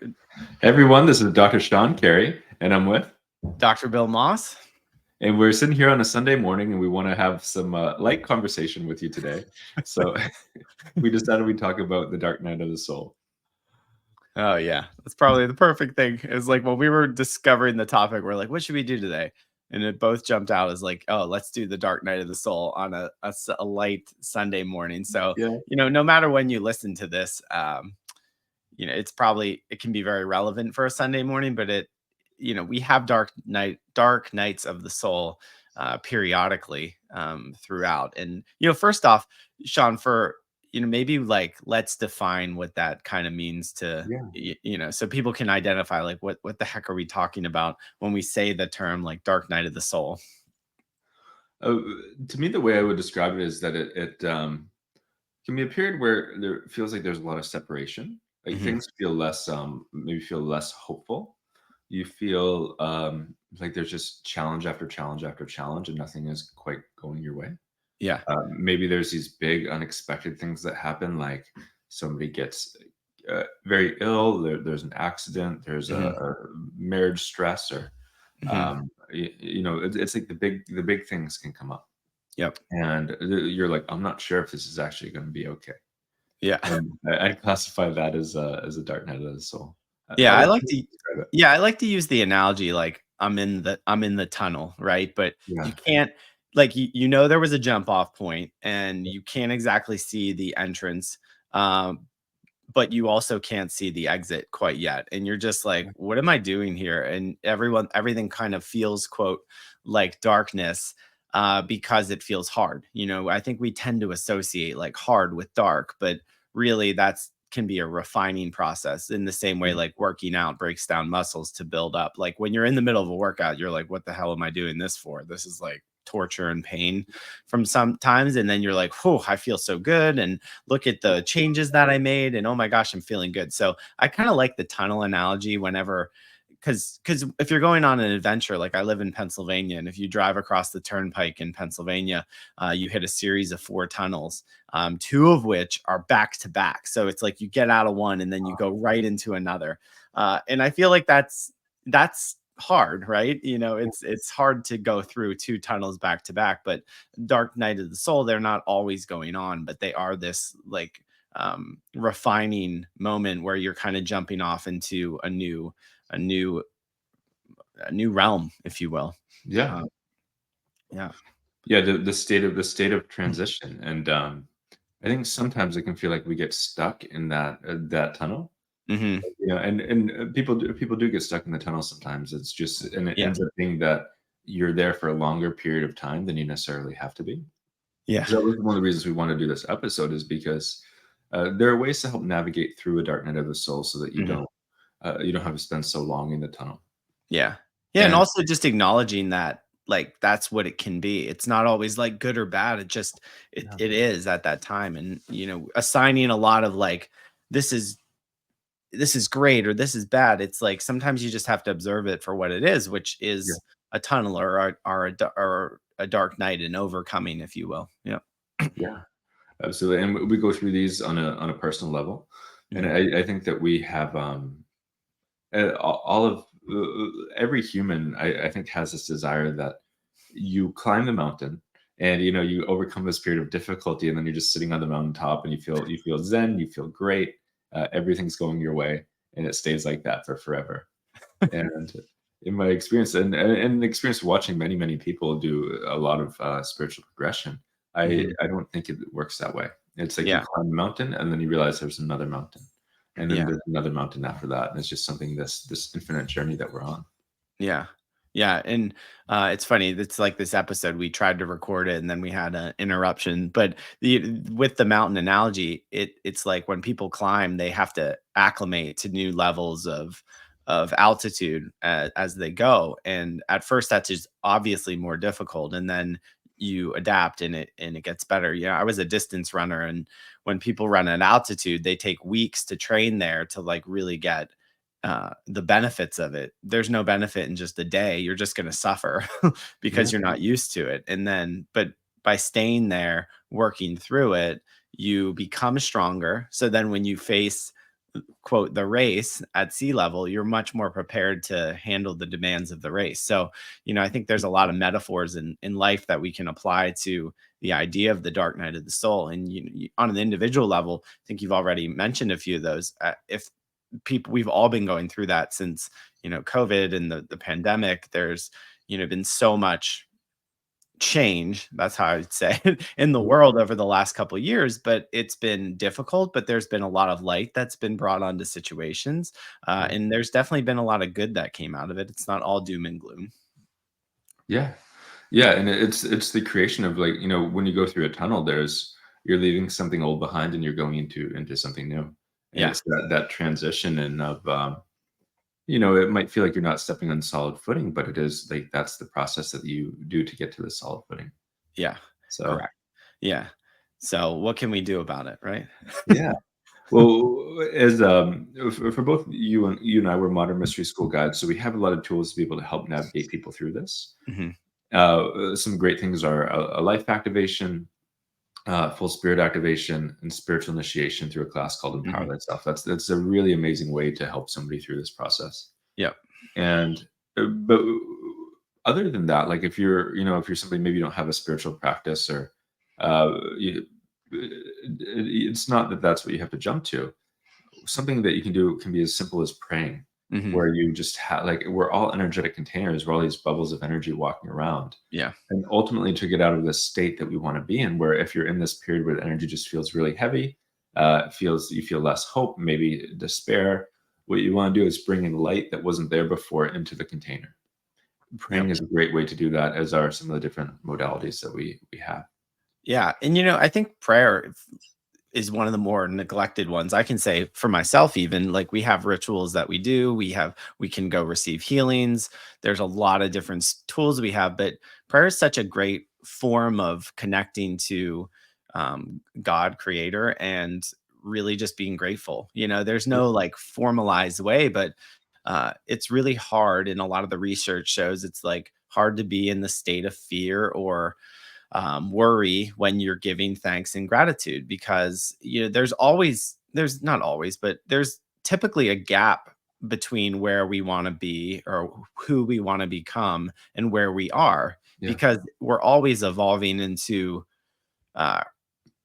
Hey everyone, this is Dr. Sean Carey, and I'm with, Dr. Bill Moss. and we're sitting here on a Sunday morning, and we want to have some light conversation with you today. So we decided we'd talk about the dark night of the soul. Oh yeah, that's probably the perfect thing. It's like when we were discovering the topic, we're like, what should we do today? And it both jumped out as like, oh, let's do the dark night of the soul on a light Sunday morning. So, Yeah, no matter when you listen to this, it can be very relevant for a Sunday morning, but we have dark nights of the soul periodically throughout. And, first off, Sean, for, maybe like, let's define what that kind of means to, yeah. so people can identify like what the heck are we talking about when we say the term like dark night of the soul? Uh, to me, the way I would describe it is that it can be a period where there feels like there's a lot of separation. Like Hmm. things feel less, maybe feel less hopeful. You feel like there's just challenge after challenge after challenge, and nothing is quite going your way. Yeah. Maybe there's these big unexpected things that happen, like somebody gets very ill, there's an accident, there's Hmm. a marriage stress, or Hmm. it's like the big things can come up, Yep. and you're like, I'm not sure if this is actually going to be okay. Yeah. And I classify that as a dark night of the soul. Yeah, How I would like you to describe it? yeah, I like to use the analogy like I'm in the tunnel, right? But you Yeah, can't like there was a jump off point and you can't exactly see the entrance. Um, but you also can't see the exit quite yet. And you're just like, yeah, what am I doing here? And everything kind of feels, quote, like darkness, because it feels hard. I think we tend to associate like hard with dark, but really that's can be a refining process in the same way yeah, like working out breaks down muscles to build up. Like when you're in the middle of a workout, you're like, what the hell am I doing this for? This is like torture and pain from sometimes. And then you're like, whew, I feel so good. And look at the changes that I made. And oh my gosh, I'm feeling good. So I kind of like the tunnel analogy whenever because if you're going on an adventure, like I live in Pennsylvania, and if you drive across the turnpike in Pennsylvania, you hit a series of 4 tunnels, two of which are back to back. So it's like you get out of one and then you go right into another. And I feel like that's hard, right? It's hard to go through 2 tunnels back to back, but Dark Night of the Soul, they're not always going on, but they are this like refining moment where you're kind of jumping off into a new a new realm, if you will. yeah. Uh, yeah. Yeah, the state of transition, and I think sometimes it can feel like we get stuck in that tunnel. Hmm. And people do get stuck in the tunnel sometimes. It's just, and it Yeah. ends up being that you're there for a longer period of time than you necessarily have to be. Yeah. So that was one of the reasons we want to do this episode, is because there are ways to help navigate through a dark night of the soul so that you Hmm. don't have to spend so long in the tunnel. Yeah. Yeah. And And also just acknowledging that like that's what it can be. It's not always like good or bad. It just it yeah, it is at that time. And assigning a lot of like this is this is great or this is bad. It's like sometimes you just have to observe it for what it is, which yeah, is a tunnel or a dark night and overcoming, if you will. Yeah. yeah, absolutely. And we go through these on a personal level, and Mhm. I think that we have all of every human, I think, has this desire that you climb the mountain, and you overcome this period of difficulty, and then you're just sitting on the mountaintop, and you feel zen, you feel great, everything's going your way, and it stays like that for forever. And in my experience, and the experience watching many people do a lot of spiritual progression, Mhm. I don't think it works that way. It's like you Yeah. climb the mountain, and then you realize there's another mountain, and then Yeah. there's another mountain after that, and it's just something, this infinite journey that we're on. Yeah. Yeah, and, it's funny, it's like this episode, we tried to record it, and then we had an interruption, but with the mountain analogy, it's like when people climb, they have to acclimate to new levels of altitude as they go, and at first, that's just obviously more difficult, and then you adapt, and it gets better. Yeah, I was a distance runner, and when people run at altitude, they take weeks to train there to, like, really get the benefits of it. There's no benefit in just a day. You're just going to suffer because Yeah, you're not used to it. And then, but by staying there, working through it, you become stronger. So then when you face quote the race at sea level, you're much more prepared to handle the demands of the race. So, I think there's a lot of metaphors in life that we can apply to the idea of the dark night of the soul. And on an individual level, I think you've already mentioned a few of those. If people, we've all been going through that since, COVID and the pandemic. There's, been so much change, that's how I'd say it, in the world over the last couple of years, but it's been difficult, but there's been a lot of light that's been brought onto situations. And there's definitely been a lot of good that came out of it. It's not all doom and gloom. Yeah. Yeah, and it's the creation of, like, when you go through a tunnel, you're leaving something old behind and you're going into something new. And Yeah. it's that transition, and of it might feel like you're not stepping on solid footing, but it is, like, that's the process that you do to get to the solid footing. Yeah. So, Correct. Yeah. So what can we do about it? Right. yeah. Well, as for both you and I, we're modern mystery school guides, so we have a lot of tools to be able to help navigate people through this. Hmm. Some great things are a life activation, full spirit activation, and spiritual initiation through a class called Empower Hmm. Thyself. That's a really amazing way to help somebody through this process. Yep. And but other than that, like, if you're somebody, maybe you don't have a spiritual practice, or it's not that that's what you have to jump to. Something that you can do can be as simple as praying, Hmm. where you just have, like, we're all energetic containers, we're all these bubbles of energy walking around. Yeah. And ultimately, to get out of this state that we want to be in, where if you're in this period where the energy just feels really heavy, you feel less hope, maybe despair, what you want to do is bring in light that wasn't there before into the container. Yep. Praying is a great way to do that, as are some of the different modalities that we have. Yeah. And, I think prayer is one of the more neglected ones. I can say for myself, even like we have rituals that we do. We can go receive healings. There's a lot of different tools we have, but prayer is such a great form of connecting to God, Creator, and really just being grateful. There's no like formalized way, but it's really hard. And a lot of the research shows it's like hard to be in the state of fear or worry when you're giving thanks and gratitude, because there's not always, but there's typically a gap between where we want to be or who we want to become and where we are, Yeah. because we're always evolving into uh,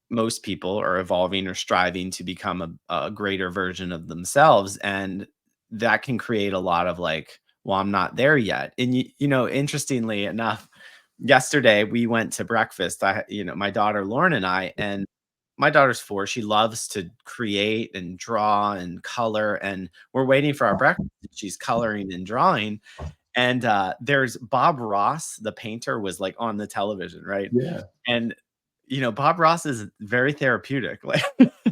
most people are evolving or striving to become a greater version of themselves, and that can create a lot of like, well, I'm not there yet. And interestingly enough, yesterday we went to breakfast. My daughter Lauren and I, and my daughter's 4. She loves to create and draw and color, and we're waiting for our breakfast. She's coloring and drawing, and there's Bob Ross, the painter, was like on the television, right? Yeah. And Bob Ross is very therapeutic. Like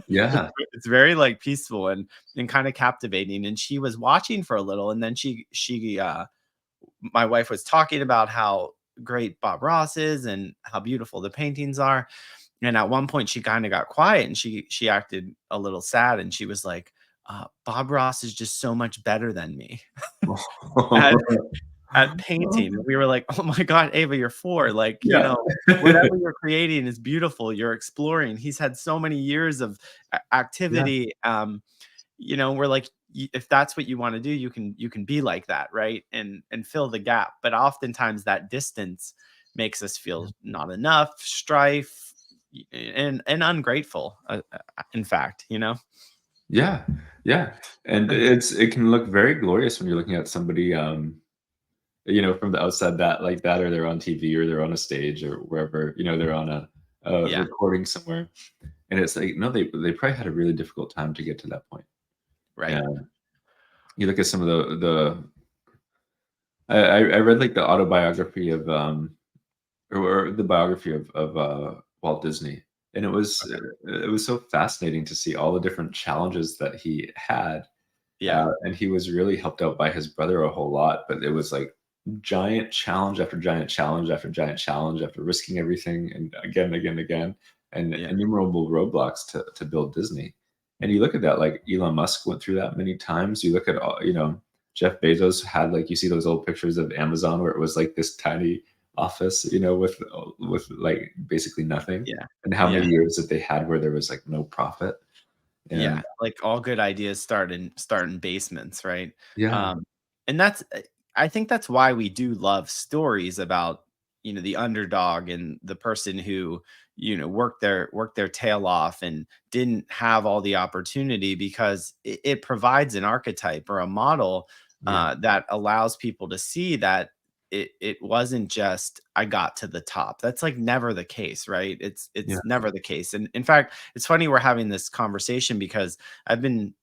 Yeah. it's very like peaceful and kind of captivating. And she was watching for a little, and then she my wife was talking about how great Bob Ross is and how beautiful the paintings are. And at one point she kind of got quiet and she acted a little sad, and she was like, Bob Ross is just so much better than me at painting. And we were like, "Oh my god, Ava, you're 4. Like, Yeah. whatever you're creating is beautiful. You're exploring." He's had so many years of Yeah. activity. We're like, if that's what you want to do, you can be like that, right? And fill the gap. But oftentimes that distance makes us feel not enough, strife, and ungrateful. In fact, Yeah. Yeah. And it can look very glorious when you're looking at somebody, from the outside, that like that, or they're on TV, or they're on a stage, or wherever, they're on a Yeah, recording somewhere. And it's like, no, they probably had a really difficult time to get to that point. right. And you look at some of the I read, like, the autobiography of, or the biography of Walt Disney, and Okay. it was so fascinating to see all the different challenges that he had, Yeah, and he was really helped out by his brother a whole lot, but it was like giant challenge after giant challenge after giant challenge after risking everything, and again, again, again, and yeah, innumerable roadblocks to build Disney. And you look at that, like, Elon Musk went through that many times. You look at all, Jeff Bezos had, like, you see those old pictures of Amazon where it was like this tiny office, with like basically nothing, yeah, and how many yeah, years that they had where there was like no profit. Yeah, And like all good ideas start in basements, right? yeah, Um, and that's I think that's why we do love stories about, the underdog and the person who, worked their tail off and didn't have all the opportunity, because it provides an archetype or a model yeah, that allows people to see that it wasn't just I got to the top. That's like never the case, right? It's yeah, it's never the case. And in fact, it's funny we're having this conversation because I've been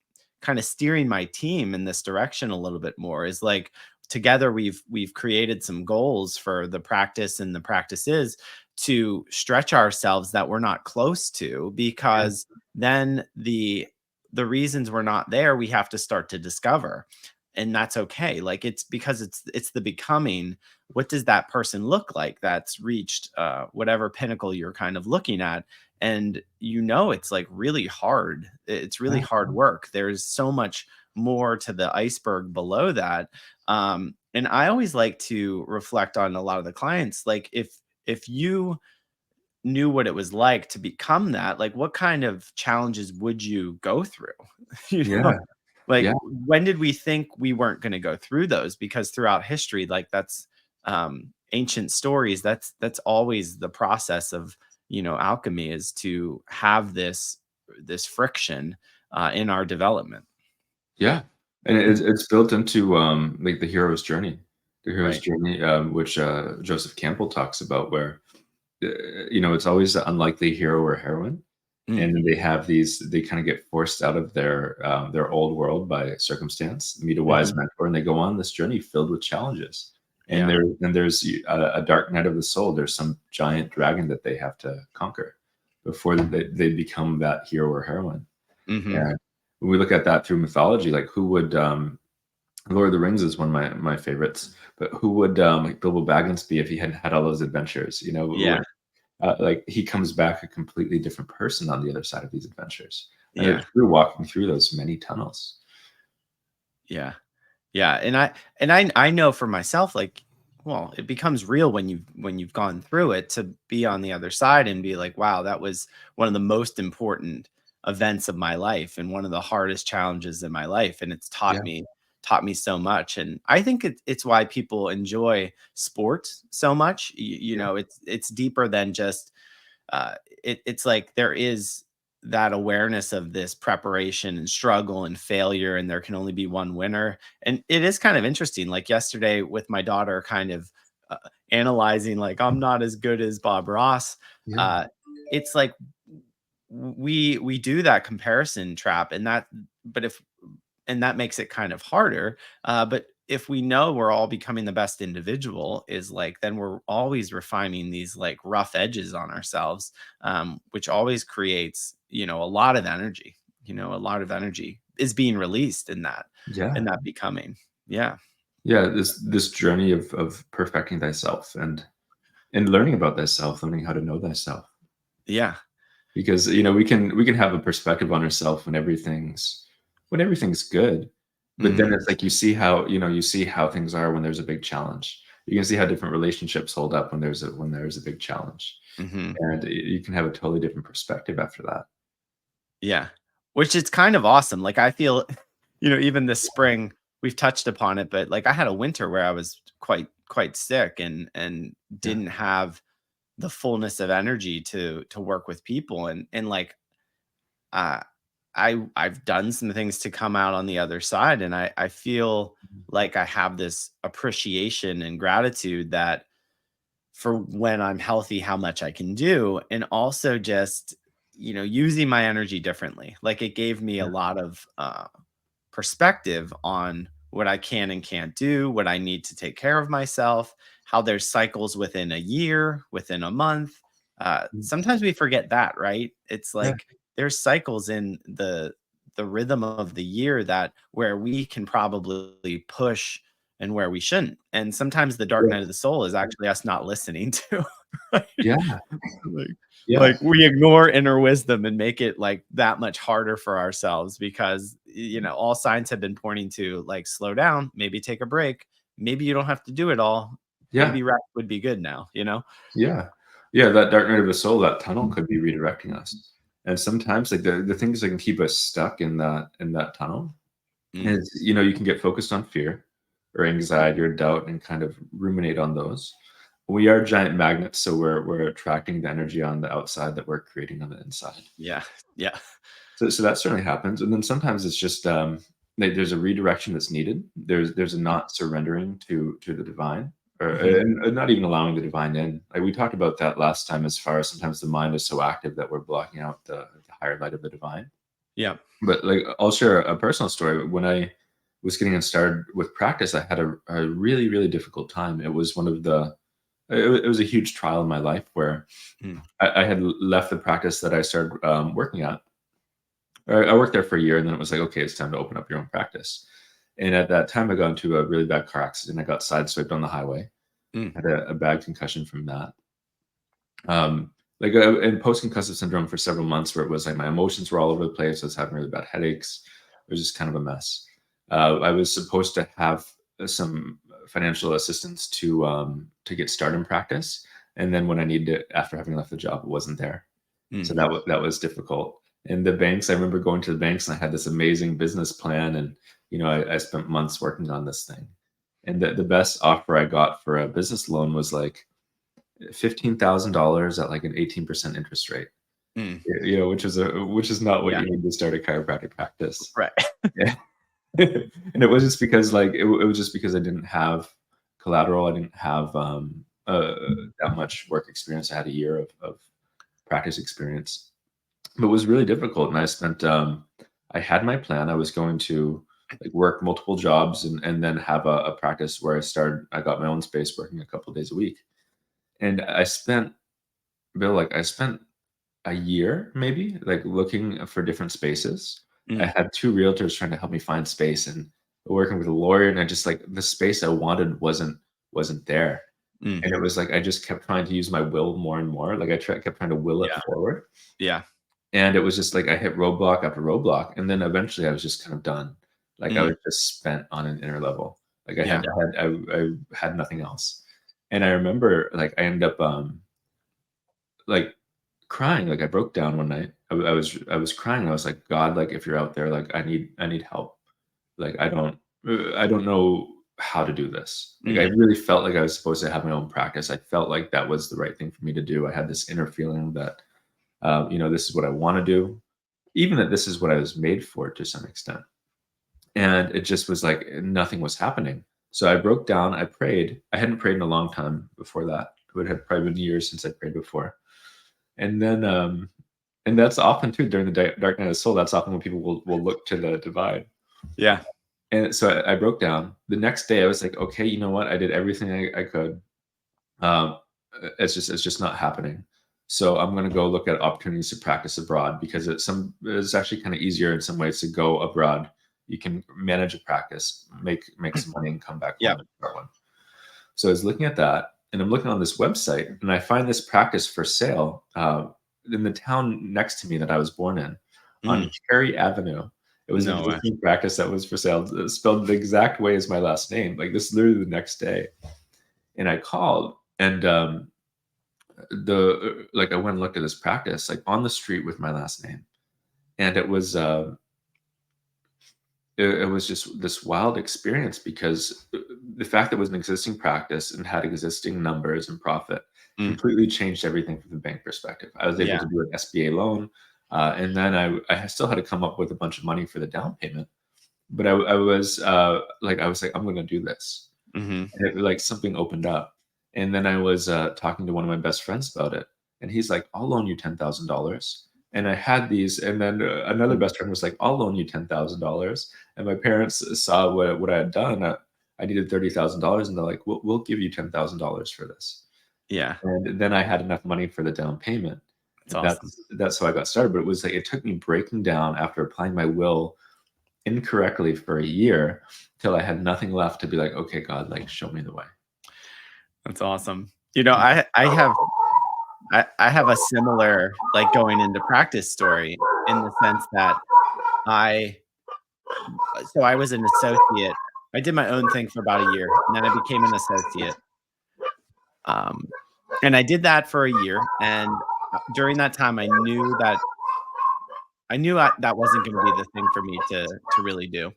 kind of steering my team in this direction a little bit more. Is like together we've created some goals for the practice and the practices to stretch ourselves that we're not close to, yeah, because then the reasons we're not there we have to start to discover, and that's okay. Like it's because it's the becoming. What does that person look like that's reached whatever pinnacle you're kind of looking at? And it's like really hard. It's really yeah, hard work. There's so much more to the iceberg below that. And I always like to reflect on a lot of the clients, like if you knew what it was like to become that, like what kind of challenges would you go through? you yeah, know like yeah, when did we think we weren't going to go through those? Because throughout history, like that's ancient stories, that's always the process of alchemy, is to have this friction in our development. yeah. And Mhm. it's built into like the hero's Right. journey, which Joseph Campbell talks about, where it's always the unlikely hero or heroine, Mm. and then they kind of get forced out of their old world by circumstance, meet a wise Hmm. mentor, and they go on this journey filled with challenges. And Yeah. there's a dark night of the soul. There's some giant dragon that they have to conquer before they become that hero or heroine. Hmm. And when we look at that through mythology, like who would Lord of the Rings is one of my favorites, but who would like Bilbo Baggins be if he hadn't had all those adventures? Yeah. Like he comes back a completely different person on the other side of these adventures, and they're Yeah. through walking through those many tunnels. Yeah. Yeah, and I know for myself, like, well, it becomes real when you've gone through it, to be on the other side and be like, wow, that was one of the most important events of my life and one of the hardest challenges in my life, and it's Yeah, taught me so much. And I think it's why people enjoy sports so much. yeah, It's deeper than just it's like there is that awareness of this preparation and struggle and failure, and there can only be one winner. And it is kind of interesting, like yesterday with my daughter, kind of uh, analyzing, like, I'm not as good as Bob Ross. yeah, uh it's like we do that comparison trap, and that makes it kind of harder. But if we know we're all becoming the best individual, is like then we're always refining these like rough edges on ourselves, which always creates a lot of energy. A lot of energy is being released in yeah, that becoming. Yeah, yeah. This journey of perfecting thyself and learning about thyself, learning how to know thyself. yeah. Because we can have a perspective on ourselves when everything's good, but then Hmm. it's like you see how things are when there's a big challenge. You can see how different relationships hold up when there's a big challenge, Hmm. and you can have a totally different perspective after that. Yeah, which is kind of awesome. Like I feel, even this spring, we've touched upon it, but like I had a winter where I was quite sick and Yeah, didn't have the fullness of energy to work with people. And like uh I've done some things to come out on the other side, and I feel like I have this appreciation and gratitude that for when I'm healthy, how much I can do, and also just using my energy differently. Like it gave me a yeah, lot of perspective on what I can and can't do, what I need to take care of myself, how there's cycles within a year, within a month. Sometimes we forget that, right? It's yeah, like there's cycles in the rhythm of the year that where we can probably push and where we shouldn't. And sometimes the dark yeah, night of the soul is actually us not listening to, right? yeah, like yeah, like we ignore inner wisdom and make it like that much harder for ourselves, because all signs have been pointing to like slow down, maybe take a break, maybe you don't have to do it all, yeah, maybe rest would be good now. yeah, yeah. That dark night of the soul, that tunnel could be redirecting us. And sometimes like the things that can keep us stuck in that tunnel Mm. is, you know, you can get focused on fear or anxiety or doubt and kind of ruminate on those. We are giant magnets, so we're attracting the energy on the outside that we're creating on the inside. Yeah. Yeah. So that certainly happens, and then sometimes it's just like there's a redirection that's needed. There's a Mm. not surrendering to the divine, or Mhm. and not even allowing the divine in. Like we talked about that last time, as far as sometimes the mind is so active that we're blocking out the higher light of the divine. Yeah. But like I'll share a personal story. When I was getting started with practice, I had a really really difficult time. It was one of the it was a huge trial in my life where Mm. I had left the practice that I started working at. I worked there for a year, and then it was like, okay, it's time to open up your own practice. And at that time, I got into a really bad car accident. I got sideswiped on the highway. Mm. Had a bad concussion from that. Like in post concussive syndrome for several months, where it was like my emotions were all over the place. I was having really bad headaches. It was just kind of a mess. I was supposed to have some financial assistance to get started in practice, and then when I needed it after having left the job, it wasn't there. So Mm. that was difficult. And the banks, I remember going to the banks and I had this amazing business plan, and you know, I spent months working on this thing. And the best offer I got for a business loan was like $15,000 at like an 18% interest rate. Mm. You know, which is not what Yeah. you need to start a chiropractic practice. Right. Yeah. And it was just because like it was just because I didn't have collateral. I didn't have that much work experience. I had a year of practice experience, but it was really difficult. And I spent I had my plan. I was going to like work multiple jobs and then have a practice where I got my own space working a couple of days a week. And I spent a year maybe like looking for different spaces. I Mm. had two realtors trying to help me find space and working with a lawyer, and I just like the space I wanted wasn't there. Mm. And it was like I just kept trying to use my will more and more. Like kept trying to will it Yeah. forward. Yeah. And it was just like I hit roadblock after roadblock, and then eventually I was just kind of done. Like I Mm. was just spent on an inner level. Like I Yeah. had I had nothing else. And I remember like I ended up like crying. Like I broke down one night. I was crying. I was like, God, like if you're out there, like I need help. Like I don't know how to do this. Like I Mm. really felt like I was supposed to have my own practice. I felt like that was the right thing for me to do. I had this inner feeling that you know, this is what I want to do, even that this is what I was made for to some extent. And it just was like nothing was happening. So I broke down. I prayed. I hadn't prayed in a long time before that. It would have probably been years since I prayed before. And then, and that's often too during the dark night of the soul. That's often when people will look to the divine. Yeah. And so I broke down. The next day, I was like, okay, you know what? I did everything I could. Um, it's just not happening. So I'm going to go look at opportunities to practice abroad because it's actually kind of easier in some ways to go abroad. You can manage a practice, make some money, and come back Yeah. home and start one. So I was looking at that, and I'm looking on this website, and I find this practice for sale in the town next to me that I was born in, on Mm. Carey Avenue. It was an No way. existing practice that was for sale, spelled the exact way as my last name. Like this, literally the next day, and I called, and the like I went and looked at this practice like on the street with my last name, and it was just this wild experience because the fact that it was an existing practice and had existing numbers and profit Mm. completely changed everything from the bank perspective. I was able Yeah. to do an SBA loan, and then I still had to come up with a bunch of money for the down payment. But I was I was like, I'm going to do this, Hmm. and it like something opened up. And then I was talking to one of my best friends about it, and he's like, I'll loan you $10,000. And I had these, and then another Mm. best friend was like, I'll loan you $10,000. And my parents saw what I had done. I needed $30,000, and they're like, we'll give you $10,000 for this. Yeah. And then I had enough money for the down payment. It's And awesome. that's how I got started. But it was like it took me breaking down after applying my will incorrectly for a year till I had nothing left to be like, okay, God, like show me the way. That's awesome. You know, I have a similar like going into practice story in the sense that I I was an associate. I did my own thing for about a year, and then I became an associate. Um, and I did that for a year, and during that time, I knew that I knew that wasn't going to be the thing for me to really do.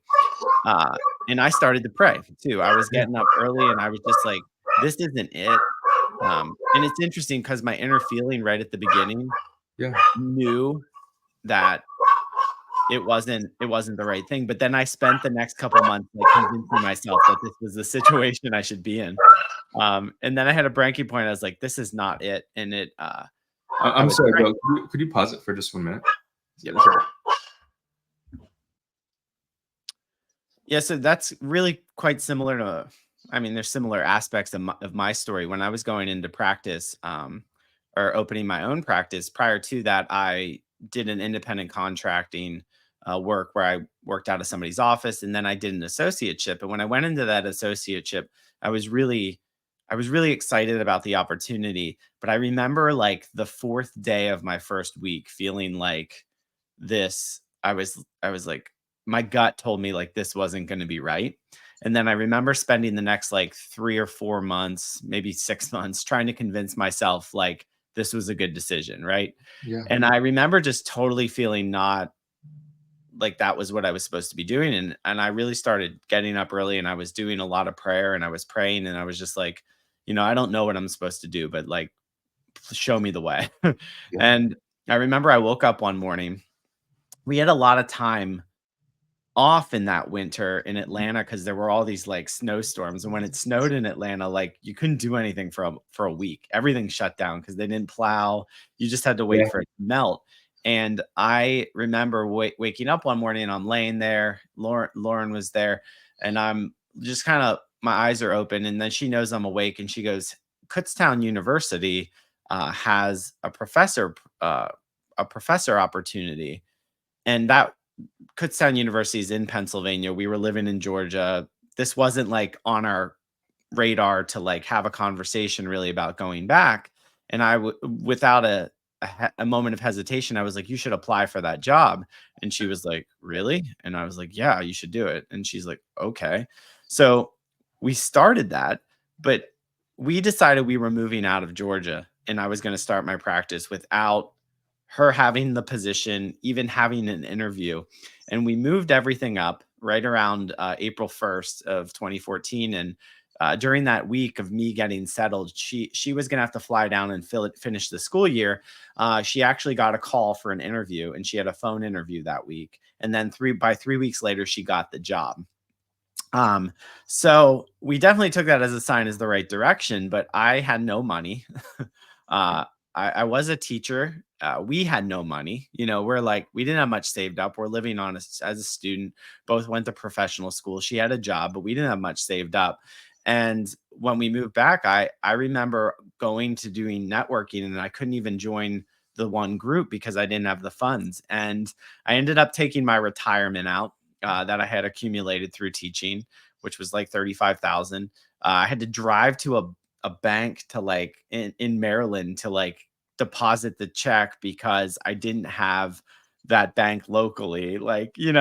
And I started to pray too. I was Yeah. getting up early and I was just like, this isn't it. And it's interesting because my inner feeling right at the beginning Yeah. knew that it wasn't the right thing. But then I spent the next couple months like convincing myself that this was the situation I should be in. And then I had a breaking point. I was like, this is not it. And I I'm was sorry, praying. Bill. Could you pause it for just 1 minute? Yep. Sorry. Yeah, so that's really quite similar to, I mean, there's similar aspects of my story. When I was going into practice, or opening my own practice, prior to that, I did an independent contracting work where I worked out of somebody's office, and then I did an associateship. And when I went into that associateship, I was really, I was really excited about the opportunity. But I remember like the fourth day of my first week feeling like this, I was like, my gut told me like this wasn't going to be right. And then I remember spending the next like 3 or 4 months, maybe 6 months, trying to convince myself like this was a good decision, right? Yeah. And I remember just totally feeling not like that was what I was supposed to be doing. And I really started getting up early and I was doing a lot of prayer and I was praying and I was just like, I don't know what I'm supposed to do, but like show me the way. Yeah. And I remember I woke up one morning. We had a lot of time off in that winter in Atlanta because there were all these like snowstorms. And when it snowed in Atlanta, like you couldn't do anything for a week. Everything shut down because they didn't plow. You just had to wait Yeah. for it to melt. And I remember waking up one morning and I'm laying there. Lauren was there, and I'm just kind of my eyes are open, and then she knows I'm awake, and she goes, "Kutztown University has a professor opportunity," and that Kutztown University is in Pennsylvania. We were living in Georgia. This wasn't like on our radar to like have a conversation really about going back. And without a moment of hesitation, I was like, "You should apply for that job." And she was like, "Really?" And I was like, "Yeah, you should do it." And she's like, "Okay." So we started that, but we decided we were moving out of Georgia and I was going to start my practice without her having the position, even having an interview. And we moved everything up right around April 1st of 2014. And during that week of me getting settled, she was going to have to fly down and finish the school year. She actually got a call for an interview, and she had a phone interview that week. And then by 3 weeks later, she got the job. Um, so we definitely took that as a sign as the right direction, but I had no money. uh, I was a teacher. We had no money. We're like, we didn't have much saved up. We're living on as a student, both went to professional school. She had a job, but we didn't have much saved up. And when we moved back, I remember going to doing networking and I couldn't even join the one group because I didn't have the funds. And I ended up taking my retirement out that I had accumulated through teaching, which was like 35,000. I had to drive to a bank to like in Maryland to like deposit the check because I didn't have that bank locally. Like, it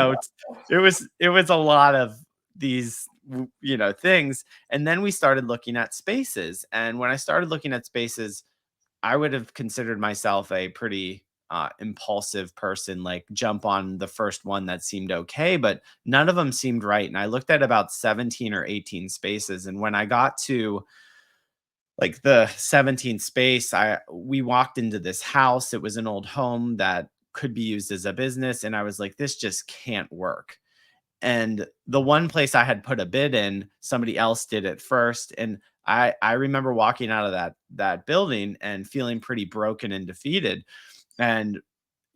was a lot of these things. And then we started looking at spaces. And when I started looking at spaces, I would have considered myself a pretty impulsive person, like jump on the first one that seemed okay, but none of them seemed right. And I looked at about 17 or 18 spaces. And when I got to like the 17th space, we walked into this house. It was an old home that could be used as a business. And I was like, this just can't work. And the one place I had put a bid in, somebody else did it first. And I remember walking out of that building and feeling pretty broken and defeated. And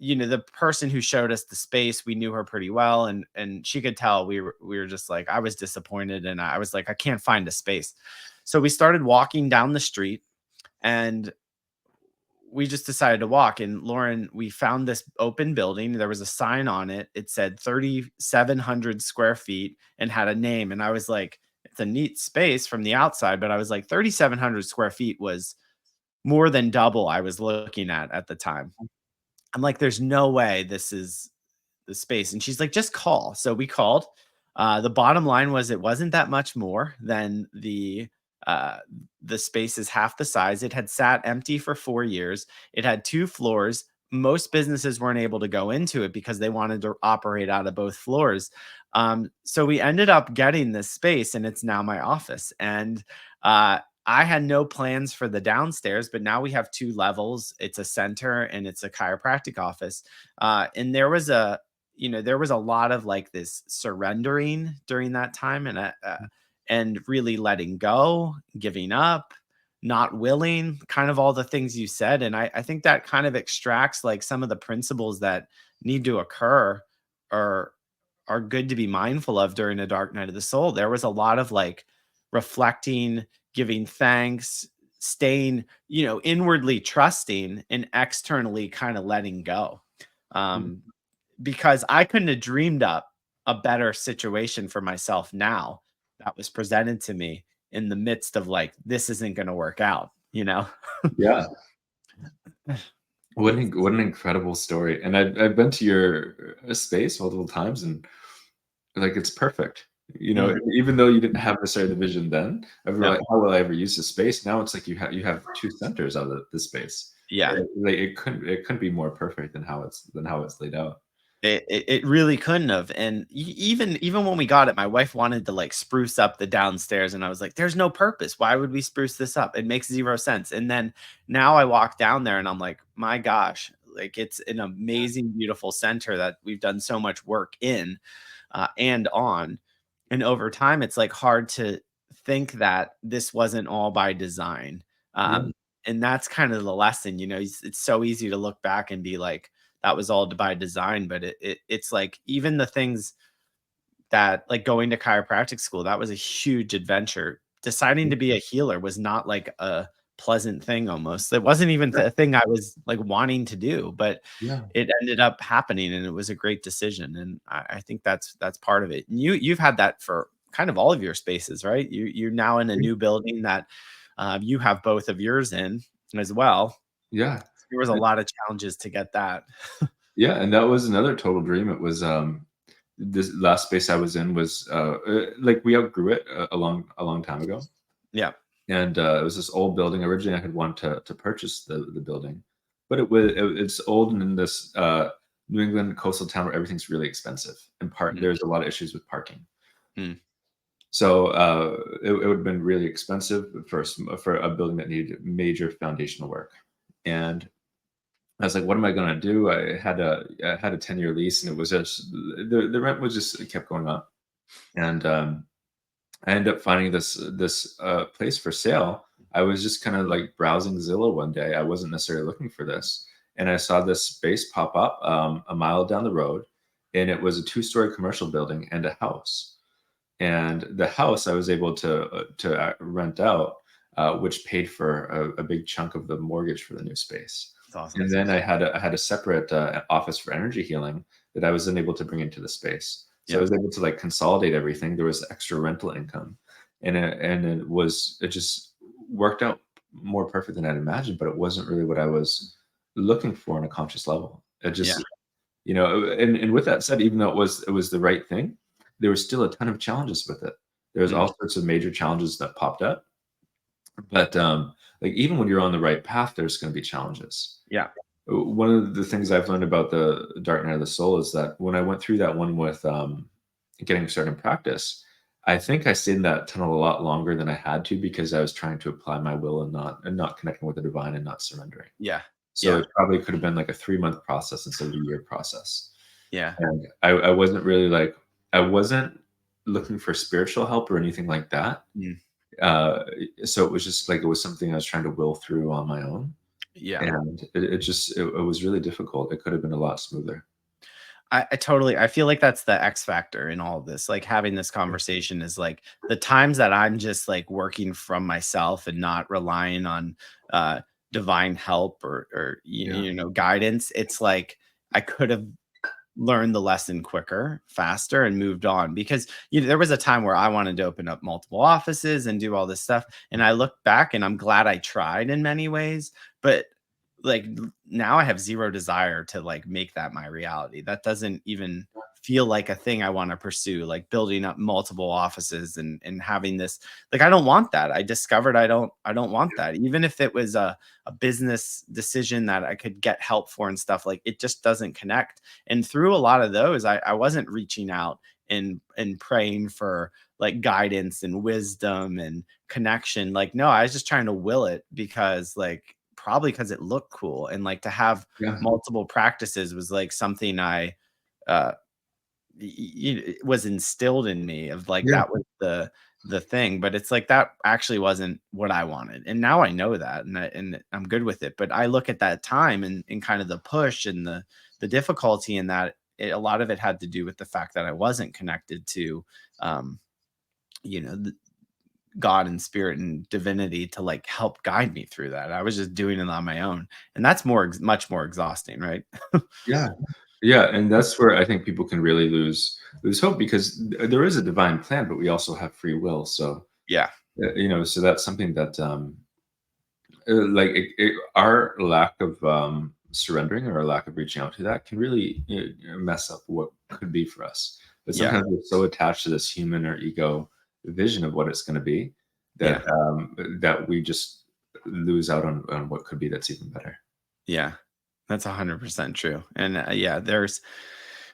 the person who showed us the space, we knew her pretty well, and she could tell we were just like, I was disappointed, and I was like, I can't find a space. So we started walking down the street, and we just decided to walk. And Lauren, we found this open building. There was a sign on it. It said 3,700 square feet and had a name. And I was like, it's a neat space from the outside, but I was like, 3,700 square feet was more than double I was looking at the time. I'm like, there's no way this is the space. And she's like, just call. So we called. The bottom line was it wasn't that much more than the space is half the size. It had sat empty for 4 years. It had 2 floors, most businesses weren't able to go into it because they wanted to operate out of both floors. So we ended up getting this space, and it's now my office. And I had no plans for the downstairs, but now we have 2 levels. It's a center and it's a chiropractic office. And there was a lot of like this surrendering during that time, and really letting go, giving up, not willing, kind of all the things you said. And I think that kind of extracts like some of the principles that need to occur, or are good to be mindful of during a dark night of the soul. There was a lot of like reflecting, giving thanks, staying, inwardly trusting, and externally kind of letting go. Mm. Um, because I couldn't have dreamed up a better situation for myself now that was presented to me in the midst of like, this isn't going to work out, you know? Yeah. What an incredible story. And I've been to your space multiple times, and like it's perfect. Mm, Even though you didn't have necessarily the vision then of no. like, how will I ever use this space? Now it's like you have two centers out of the space. Yeah. Like it couldn't be more perfect than how it's laid out. It really couldn't have. And even when we got it, my wife wanted to like spruce up the downstairs, and I was like, "There's no purpose. Why would we spruce this up? It makes zero sense." And then now I walk down there, and I'm like, "My gosh!" Like it's an amazing, beautiful center that we've done so much work in, and on. And over time, it's like hard to think that this wasn't all by design. Yeah, And that's kind of the lesson. It's so easy to look back and be like, that was all by design. But it's like even the things that, like going to chiropractic school, that was a huge adventure. Deciding to be a healer was not like a pleasant thing almost. It wasn't even yeah, a thing I was like wanting to do, but yeah. it ended up happening, and it was a great decision. And I think that's part of it. And you've had that for kind of all of your spaces, right? You're now in a new building that you have both of yours in as well. Yeah. There was a lot of challenges to get that. Yeah, and that was another total dream. It was, this last space I was in was, like, we outgrew it a long time ago, Yeah. and, it was this old building. Originally, I had wanted to purchase the building, but it's old and in this, New England coastal town where everything's really expensive, and Mm, there's a lot of issues with parking. mm, So, it would've been really expensive for a building that needed major foundational work, and I was like, "What am I gonna do?" I had a 10-year lease, and it was just the rent was just it kept going up, and, I ended up finding this place for sale. I was just kinda, like, browsing Zillow one day. I wasn't necessarily looking for this, and I saw this space pop up, a mile down the road, and it was a two-story commercial building and a house, and the house I was able to rent out, which paid for a big chunk of the mortgage for the new space. that's awesome. And then I had a separate office for energy healing that I was then able to bring into the space. So I Yep. was able to like consolidate everything. There was extra rental income, and it just worked out more perfect than I'd imagined. But it wasn't really what I was looking for on a conscious level. It Yeah. just and with that said, even though it was the right thing, there was still a ton of challenges with it. There was Mm, all sorts of major challenges that popped up, but like even when you're on the right path, there's going to be challenges. yeah. One of the things I've learned about the dark night of the soul is that when I went through that one with getting started in practice, I think I stayed in that tunnel a lot longer than I had to because I was trying to apply my will and not connecting with the divine and not surrendering. Yeah. So Yeah. it probably could have been like a 3-month process instead of a year process. Yeah. And I wasn't really like I wasn't looking for spiritual help or anything like that. Mm, Uh, so it was just like it was something I was trying to will through on my own, yeah. and it was really difficult. It could have been a lot smoother. I totally, I feel like that's the X factor in all of this. Like having this conversation is like the times that I'm just like working from myself and not relying on uh divine help or Yeah. guidance. It's like I could have learned the lesson quicker, faster, and moved on. Because there was a time where I wanted to open up multiple offices and do all this stuff. And I look back and I'm glad I tried in many ways, but like now I have zero desire to like make that my reality. That doesn't even feel like a thing I want to pursue, like building up multiple offices and having this, like, I don't want that. I discovered I don't want that. Even if it was a business decision that I could get help for and stuff, like it just doesn't connect. And through a lot of those, I wasn't reaching out and praying for like guidance and wisdom and connection. Like, no, I was just trying to will it because like probably because it looked cool. And like to have Yeah. multiple practices was like something I uh it was instilled in me of like Yeah. that was the thing, but it's like that actually wasn't what I wanted. And now I know that and I'm good with it. But I look at that time and kind of the push and the difficulty in that a lot of it had to do with the fact that I wasn't connected to um the God and spirit and divinity to like help guide me through that. I was just doing it on my own. And that's much more exhausting, right? Yeah. Yeah, and that's where I think people can really lose hope because there is a divine plan, but we also have free will. So, Yeah. so that's something that like our lack of surrendering or our lack of reaching out to that can really mess up what could be for us. But Yeah. sometimes we're so attached to this human or ego vision of what it's going to be Yeah. that we just lose out on what could be that's even better. Yeah. That's 100% true. And yeah, there's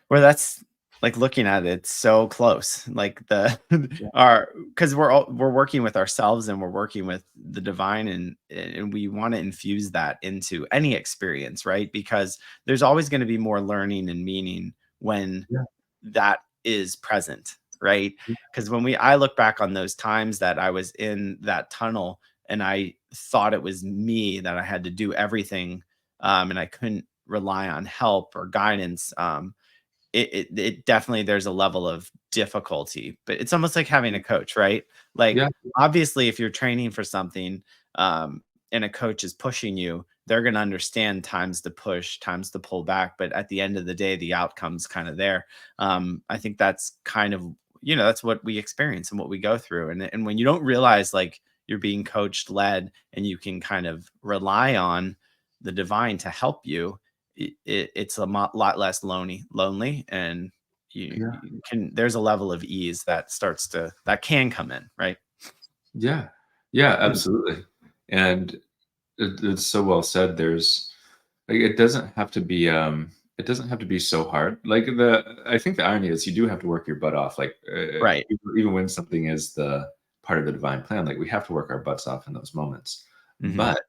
where that's like looking at it, it's so close. Like the Yeah. our because we're working with ourselves and we're working with the divine and we want to infuse that into any experience, right? Because there's always going to be more learning and meaning when Yeah. that is present, right? Because when I look back on those times that I was in that tunnel and I thought it was me that I had to do everything, and I couldn't rely on help or guidance. It definitely there's a level of difficulty, but it's almost like having a coach, right? Like Yeah. obviously, if you're training for something, um, and a coach is pushing you, they're going to understand times to push, times to pull back. But at the end of the day, the outcome's kind of there. I think that's kind of that's what we experience and what we go through, and when you don't realize like you're being coached, led, and you can kind of rely on the divine to help you, it's a lot less lonely, and Yeah. you can there's a level of ease that can come in, right? Yeah. Yeah, Mm. absolutely. And it's so well said. There's like it doesn't have to be so hard. Like I think the irony is you do have to work your butt off. Like Right. even when something is the part of the divine plan, like we have to work our butts off in those moments. Hmm. But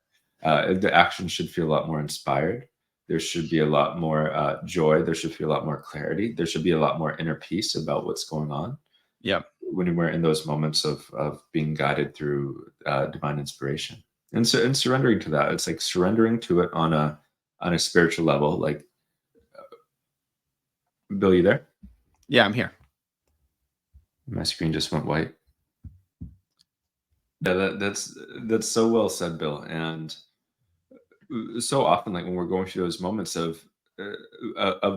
the action should feel a lot more inspired. There should be a lot more joy. There should be a lot more clarity. There should be a lot more inner peace about what's going on Yep. when we're in those moments of being guided through divine inspiration and surrendering to that. It's like surrendering to it on a spiritual level. Like, Bill, you there? Yeah, I'm here. My screen just went white. Yeah, that's so well said, Bill. And so often, like when we're going through those moments of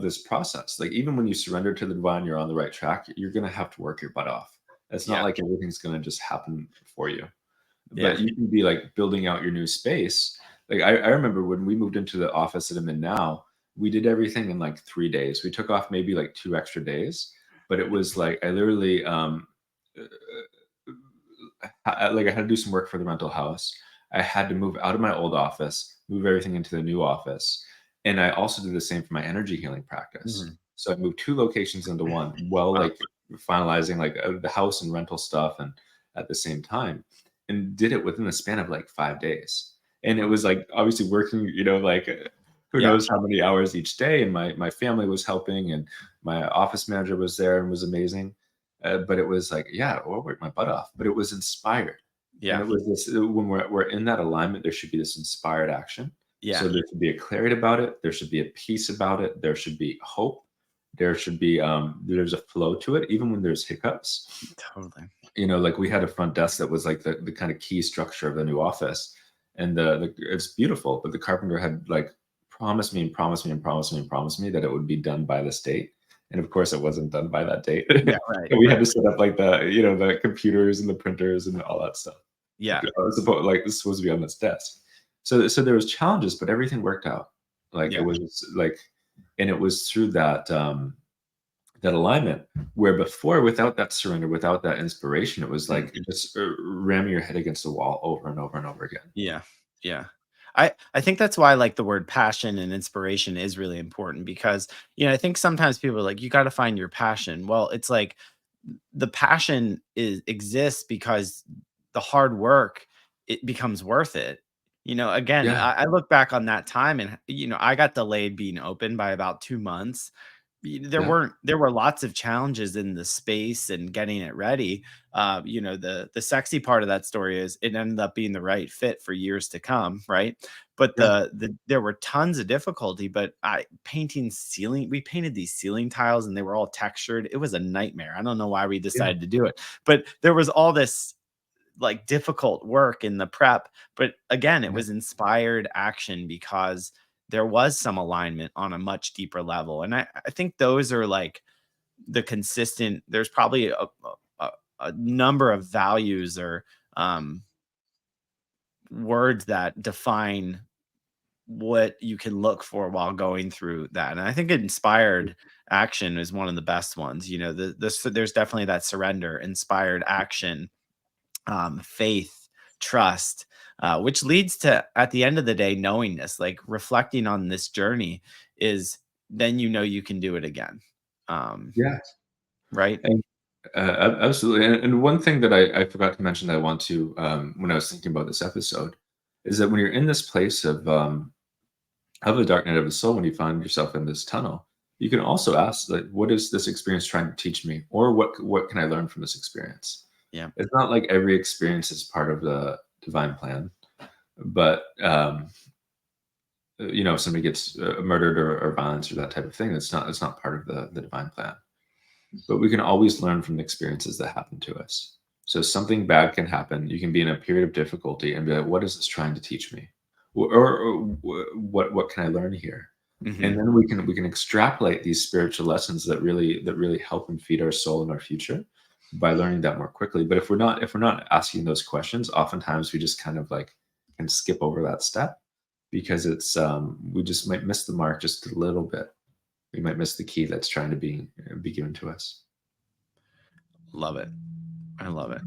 this process, like even when you surrender to the divine, you're on the right track. You're gonna have to work your butt off. It's not Yeah. like everything's gonna just happen for you. Yeah. But you can be like building out your new space. Like I remember when we moved into the office that I'm in now, we did everything in like 3 days. We took off maybe like 2 extra days, but it was like I literally like I had to do some work for the rental house. I had to move out of my old office, move everything into the new office. And I also did the same for my energy healing practice. Mhm. So I moved two locations into one while Wow. like finalizing like the house and rental stuff and at the same time and did it within the span of like 5 days. And it was like obviously working, like who Yeah. knows how many hours each day. And my family was helping and my office manager was there and was amazing. But it was like, yeah, I worked my butt off, but it was inspired. And Yeah. it was this when we're in that alignment, there should be this inspired action. So Yeah. there should be a clarity about it. There should be a peace about it. There should be hope. There should be there's a flow to it, even when there's hiccups. Totally. Like we had a front desk that was like the kind of key structure of the new office, and it's beautiful. But the carpenter had like promised me and promised me and promised me and promised me that it would be done by this date, and of course it wasn't done by that date. Yeah. Right. And we had Right. to set up like the computers and the printers and all that stuff. Yeah. It's supposed to be on this desk. So there was challenges, but everything worked out. Like it Yeah. was like, and it was through that that alignment, where before, without that surrender, without that inspiration, it was like Mhm. just ramming your head against the wall over and over and over again. Yeah. Yeah. I think that's why like the word passion and inspiration is really important because, I think sometimes people are like, you got to find your passion. Well, it's like the passion exists because the hard work, it becomes worth it. Again, Yeah, I look back on that time and I got delayed being open by about 2 months. yeah, There were lots of challenges in the space and getting it ready. The sexy part of that story is it ended up being the right fit for years to come, right? But yeah, there were tons of difficulty. But we painted these ceiling tiles and they were all textured. It was a nightmare. I don't know why we yeah, decided to do it, but there was all this like difficult work in the prep. But again, it yeah, was inspired action because there was some alignment on a much deeper level. And I think those are like there's probably a number of values or um, words that define what you can look for while going through that. And I think inspired action is one of the best ones. There's definitely that surrender, inspired action, faith, trust, which leads to, at the end of the day, knowingness, like reflecting on this journey is then you can do it again. Um, yeah. right? And absolutely. And one thing that I forgot to mention that I want to, when I was thinking about this episode, is that when you're in this place of the dark night of the soul, when you find yourself in this tunnel, you can also ask, like, what is this experience trying to teach me, or what can I learn from this experience? Yeah. It's not like every experience is part of the divine plan, but if somebody gets murdered or violence or that type of thing, it's not part of the divine plan. But we can always learn from the experiences that happen to us. So something bad can happen. You can be in a period of difficulty and be like, "What is this trying to teach me?" What can I learn here? And Hmm. then we can extrapolate these spiritual lessons that really help and feed our soul and our future by learning that more quickly. But if we're not asking those questions, oftentimes we just kind of like can skip over that step because we just might miss the mark just a little bit. We might miss the key that's trying to be given to us. Love it. I love it.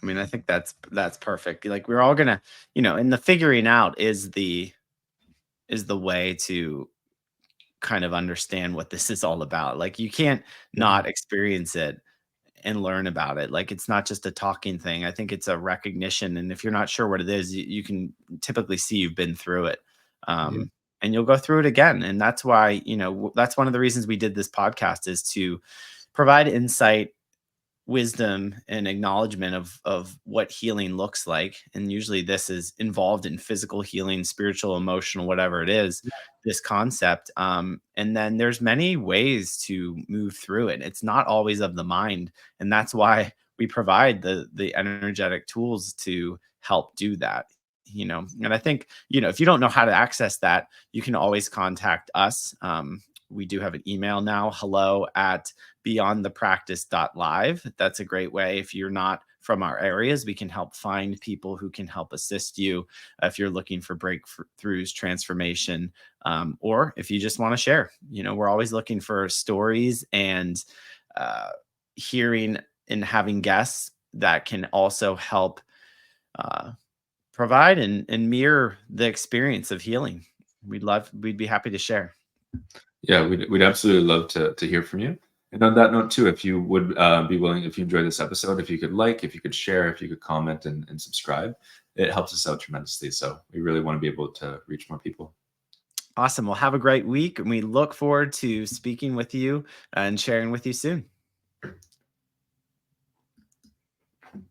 I mean, I think that's perfect. Like we're all gonna, and the figuring out is the way to kind of understand what this is all about. Like you can't Yeah, not experience it and learn about it. Like it's not just a talking thing. I think it's a recognition. And if you're not sure what it is, you can typically see you've been through it. yeah, And you'll go through it again. And that's why, that's one of the reasons we did this podcast is to provide insight, wisdom, and acknowledgement of what healing looks like. And usually this is involved in physical healing, spiritual, emotional, whatever it is, this concept. And then there's many ways to move through it. It's not always of the mind. And that's why we provide the energetic tools to help do that. And I think, if you don't know how to access that, you can always contact us. We do have an email now, hello@beyondthepractice.live. That's a great way. If you're not from our areas, we can help find people who can help assist you if you're looking for breakthroughs, transformation, or if you just want to share. We're always looking for stories and uh, hearing and having guests that can also help uh, provide and mirror the experience of healing. We'd be happy to share. yeah. We'd absolutely love to hear from you. And on that note, too, if you would be willing, if you enjoyed this episode, if you could like, if you could share, if you could comment and subscribe, it helps us out tremendously. So we really want to be able to reach more people. Awesome. Well, have a great week, and we look forward to speaking with you and sharing with you soon.